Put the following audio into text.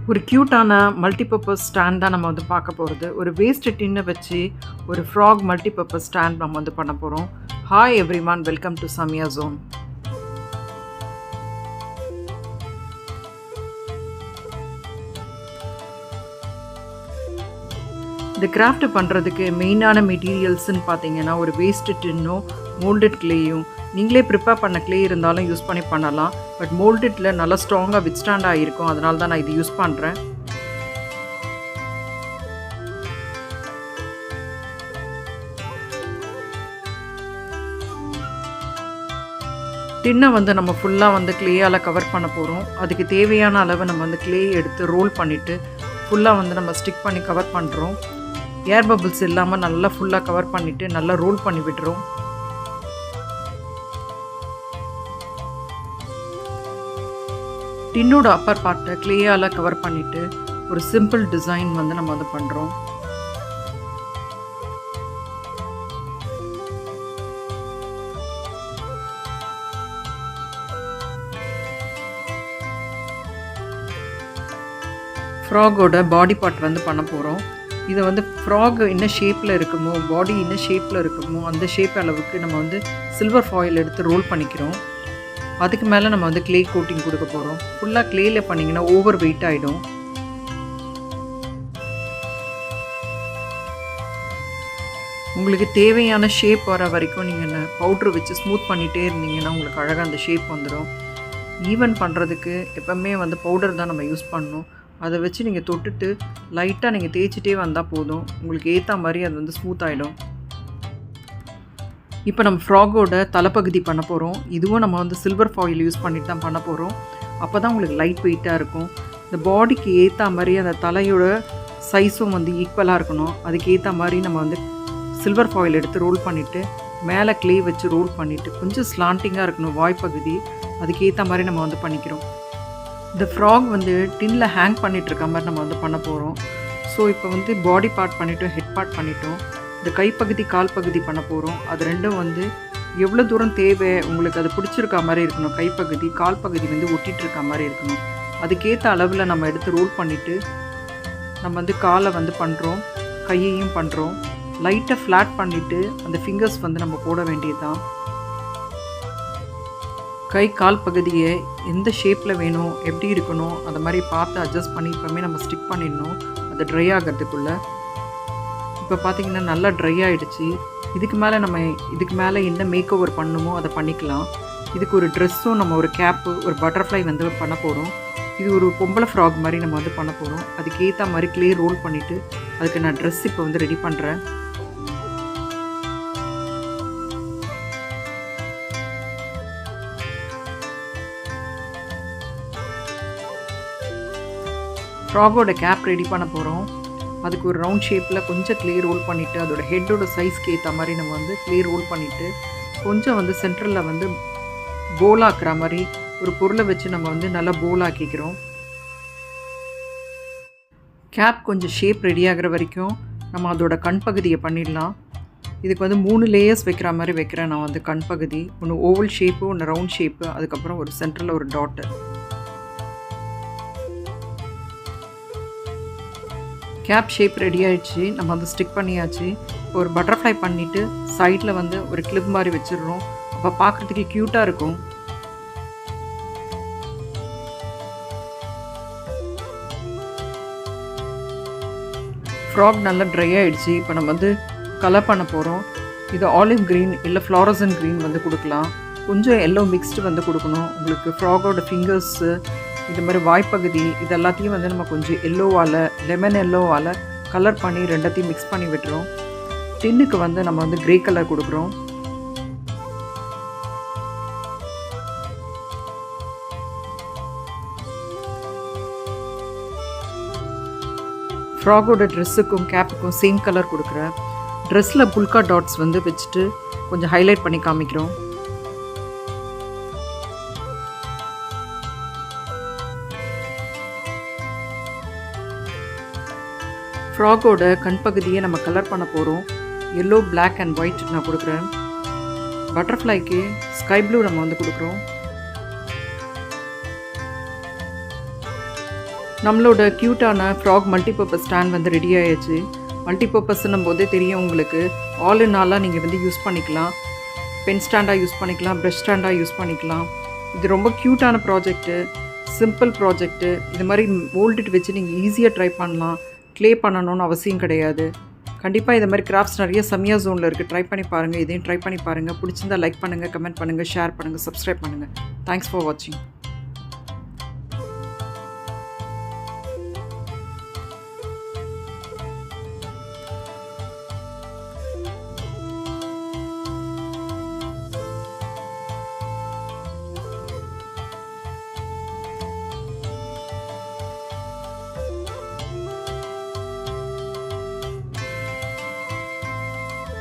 ஒரு க்யூட்டான multipurpose stand தான் நம்ம வந்து பார்க்க போகிறது. ஒரு வேஸ்ட் டின்னை வச்சு ஒரு ஃப்ராக் மல்டிபர்பஸ் ஸ்டாண்ட் நம்ம வந்து பண்ண போகிறோம். Hi everyone, welcome to Samiya zone. இந்த கிராஃப்ட் பண்ணுறதுக்கு மெயினான மெட்டீரியல்ஸ்ன்னு பார்த்தீங்கன்னா ஒரு வேஸ்ட் டின்னும் மோல்டட் கிளேயும். நீங்களே ப்ரிப்பேர் பண்ண கிளே இருந்தாலும் யூஸ் பண்ணலாம். பட் மோல்டடில் நல்லா ஸ்ட்ராங்காக வித்ஸ்டாண்டாக இருக்கும், அதனால தான் நான் இது யூஸ் பண்ணுறேன். டின்னை வந்து நம்ம ஃபுல்லாக வந்து கிளேயால் கவர் பண்ண போகிறோம். அதுக்கு தேவையான அளவு நம்ம வந்து கிளே எடுத்து ரோல் பண்ணிவிட்டு ஃபுல்லாக வந்து நம்ம ஸ்டிக் பண்ணி கவர் பண்ணுறோம். ஏர் பபிள்ஸ் இல்லாமல் நல்லா ஃபுல்லாக கவர் பண்ணிவிட்டு நல்லா ரோல் பண்ணி விடுறோம். டின்னோட அப்பர் பார்ட்டை கிளேயால் கவர் பண்ணிவிட்டு ஒரு சிம்பிள் டிசைன் வந்து நம்ம வந்து பண்ணுறோம். ஃப்ராகோட பாடி பார்ட் வந்து பண்ண போகிறோம். இதை வந்து ஃப்ராக் என்ன ஷேப்பில் இருக்குமோ, பாடி என்ன ஷேப்பில் இருக்குமோ அந்த ஷேப் அளவுக்கு நம்ம வந்து சில்வர் ஃபாயில் எடுத்து ரோல் பண்ணிக்கிறோம். அதுக்கு மேலே நம்ம வந்து கிளே கோட்டிங் கொடுக்க போகிறோம். ஃபுல்லாக கிளேயில் பண்ணிங்கன்னா ஓவர் வெயிட் ஆகிடும். உங்களுக்கு தேவையான ஷேப் வர வரைக்கும் நீங்கள் பவுட்ரு வச்சு ஸ்மூத் பண்ணிகிட்டே இருந்தீங்கன்னா உங்களுக்கு அழகாக அந்த ஷேப் வந்துடும். ஈவன் பண்ணுறதுக்கு எப்போவுமே வந்து பவுடர் தான் நம்ம யூஸ் பண்ணணும். அதை வச்சு நீங்கள் தொட்டுட்டு லைட்டாக நீங்கள் தேய்ச்சிட்டே வந்தால் போதும், உங்களுக்கு ஏற்ற மாதிரி அது வந்து ஸ்மூத் ஆகிடும். இப்போ நம்ம ஃப்ராகோட தலைப்பகுதி பண்ண போகிறோம். இதுவும் நம்ம வந்து சில்வர் ஃபாயில் யூஸ் பண்ணிட்டு தான் பண்ண போகிறோம். அப்போ தான் உங்களுக்கு லைட் வெயிட்டாக இருக்கும். இந்த பாடிக்கு ஏற்ற மாதிரி அந்த தலையோட சைஸும் வந்து ஈக்குவலாக இருக்கணும். அதுக்கு ஏற்ற மாதிரி நம்ம வந்து சில்வர் ஃபாயில் எடுத்து ரோல் பண்ணிவிட்டு மேலே கிளே வச்சு ரோல் பண்ணிவிட்டு கொஞ்சம் ஸ்லாண்டிங்காக இருக்கணும் வாய்ப்பகுதி. அதுக்கு ஏற்ற மாதிரி நம்ம வந்து பண்ணிக்கிறோம். இந்த ஃப்ராக் வந்து டின்னில் ஹேங் பண்ணிகிட்டு இருக்க மாதிரி நம்ம வந்து பண்ண போகிறோம். ஸோ இப்போ வந்து பாடி பார்ட் பண்ணிவிட்டோம், ஹெட் பார்ட் பண்ணிட்டோம். இந்த கைப்பகுதி கால் பகுதி பண்ண போகிறோம். அது ரெண்டும் வந்து எவ்வளோ தூரம் தேவை உங்களுக்கு அது பிடிச்சிருக்க மாதிரி இருக்கணும். கைப்பகுதி கால் பகுதி வந்து ஒட்டிகிட்டு இருக்க மாதிரி இருக்கணும். அதுக்கேற்ற அளவில் நம்ம எடுத்து ரோல் பண்ணிவிட்டு நம்ம வந்து காலை வந்து பண்ணுறோம், கையையும் பண்ணுறோம். லைட்டாக ஃப்ளாட் பண்ணிவிட்டு அந்த ஃபிங்கர்ஸ் வந்து நம்ம போட வேண்டியது தான். கை கால் பகுதியை எந்த ஷேப்பில் வேணும், எப்படி இருக்கணும், அதை மாதிரி பார்த்து அட்ஜஸ்ட் பண்ணி இப்போமே நம்ம ஸ்டிக் பண்ணிடணும் அது ட்ரை ஆகிறதுக்குள்ளே. இப்போ பார்த்திங்கன்னா நல்லா ட்ரை ஆகிடுச்சு. இதுக்கு மேலே என்ன மேக் ஓவர் பண்ணணுமோ அதை பண்ணிக்கலாம். இதுக்கு ஒரு ட்ரெஸ்ஸும் நம்ம ஒரு கேப்பு ஒரு பட்டர்ஃப்ளை வந்து பண்ண போகிறோம். இது ஒரு பொம்பளை ஃப்ராக் மாதிரி நம்ம வந்து பண்ண போகிறோம். அதுக்கு ஏற்ற மாதிரி கிளே ரோல் பண்ணிவிட்டு அதுக்கு நான் ட்ரெஸ் இப்போ வந்து ரெடி பண்ணுறேன். ஃப்ராகோட கேப் ரெடி பண்ண போகிறோம். அதுக்கு ஒரு ரவுண்ட் ஷேப்பில் கொஞ்சம் கிளே ரோல் பண்ணிவிட்டு அதோட ஹெட்டோட சைஸ்க்கு ஏற்ற மாதிரி நம்ம வந்து கிளே ரோல் பண்ணிவிட்டு கொஞ்சம் வந்து சென்டரில் வந்து போலாக்குற மாதிரி ஒரு பொருளை வச்சு நம்ம வந்து நல்லா போலாக்கிக்கிறோம். கேப் கொஞ்சம் ஷேப் ரெடி ஆகிற வரைக்கும் நம்ம அதோட கண் பகுதியை பண்ணிடலாம். இதுக்கு வந்து 3 லேயர்ஸ் வைக்கிற மாதிரி வைக்கிறேன் நான் வந்து கண் பகுதி. ஒன்று ஓவல் ஷேப்பு, ஒன்று ரவுண்ட் ஷேப்பு, அதுக்கப்புறம் ஒரு சென்டரில் ஒரு டாட்டு. கேப் ஷேப் ரெடி ஆகிடுச்சு. நம்ம வந்து ஸ்டிக் பண்ணியாச்சு. ஒரு பட்டர்ஃப்ளை பண்ணிவிட்டு சைடில் வந்து ஒரு கிளிப் மாதிரி வச்சிடுறோம். அப்போ பார்க்குறதுக்கு க்யூட்டாக இருக்கும். ஃப்ராக் நல்லா ட்ரை ஆகிடுச்சு. இப்போ நம்ம வந்து கலர் பண்ண போகிறோம். இது ஆலிவ் க்ரீன் இல்லை ஃப்ளாரசன் க்ரீன் வந்து கொடுக்கலாம். கொஞ்சம் எல்லோ மிக்ஸ்டு வந்து கொடுக்கணும். உங்களுக்கு ஃப்ராகோட ஃபிங்கர்ஸு இது மாதிரி வாய்ப்பகுதி இது எல்லாத்தையும் வந்து நம்ம கொஞ்சம் எல்லோவால் லெமன் எல்லோவால் கலர் பண்ணி ரெண்டத்தையும் மிக்ஸ் பண்ணி விட்டுறோம். டின்னுக்கு வந்து நம்ம வந்து க்ரே கலர் கொடுக்குறோம். ஃப்ராகோட ட்ரெஸ்ஸுக்கும் கேப்புக்கும் சேம் கலர் கொடுக்குறேன். ட்ரெஸ்ஸில் புல்கா டாட்ஸ் வந்து வச்சுட்டு கொஞ்சம் ஹைலைட் பண்ணி காமிக்கிறோம். ஃப்ராகோட கண் பகுதியை நம்ம கலர் பண்ண போகிறோம். எல்லோ, பிளாக் அண்ட் ஒயிட் நான் கொடுக்குறேன். பட்டர்ஃப்ளைக்கு ஸ்கை ப்ளூ நம்ம வந்து கொடுக்குறோம். நம்மளோட க்யூட்டான ஃப்ராக் மல்டிபர்பஸ் ஸ்டாண்ட் வந்து ரெடி ஆயிடுச்சு. மல்டிபர்பஸ்ன்னும் போதே தெரியும் உங்களுக்கு. ஆல் இன் ஆலாக நீங்கள் வந்து யூஸ் பண்ணிக்கலாம். பென் ஸ்டாண்டாக யூஸ் பண்ணிக்கலாம், ப்ரஷ் ஸ்டாண்டாக யூஸ் பண்ணிக்கலாம். இது ரொம்ப க்யூட்டான ப்ராஜெக்ட்டு, சிம்பிள் ப்ராஜெக்ட்டு. இது மாதிரி மோல்டிட் வச்சு நீங்கள் ஈஸியாக ட்ரை பண்ணலாம். க்ளே பண்ணணும்னு அவசியம் கிடையாது. கண்டிப்பாக இது மாதிரி கிராஃப்ட்ஸ் நிறைய சமியா ஜோனில் இருக்குது. ட்ரை பண்ணி பாருங்கள். இதையும் ட்ரை பண்ணி பாருங்கள். பிடிச்சிருந்தா லைக் பண்ணுங்கள், கமெண்ட் பண்ணுங்கள், ஷேர் பண்ணுங்கள், சப்ஸ்கிரைப் பண்ணுங்கள். தேங்க்ஸ் ஃபார் வாட்சிங்.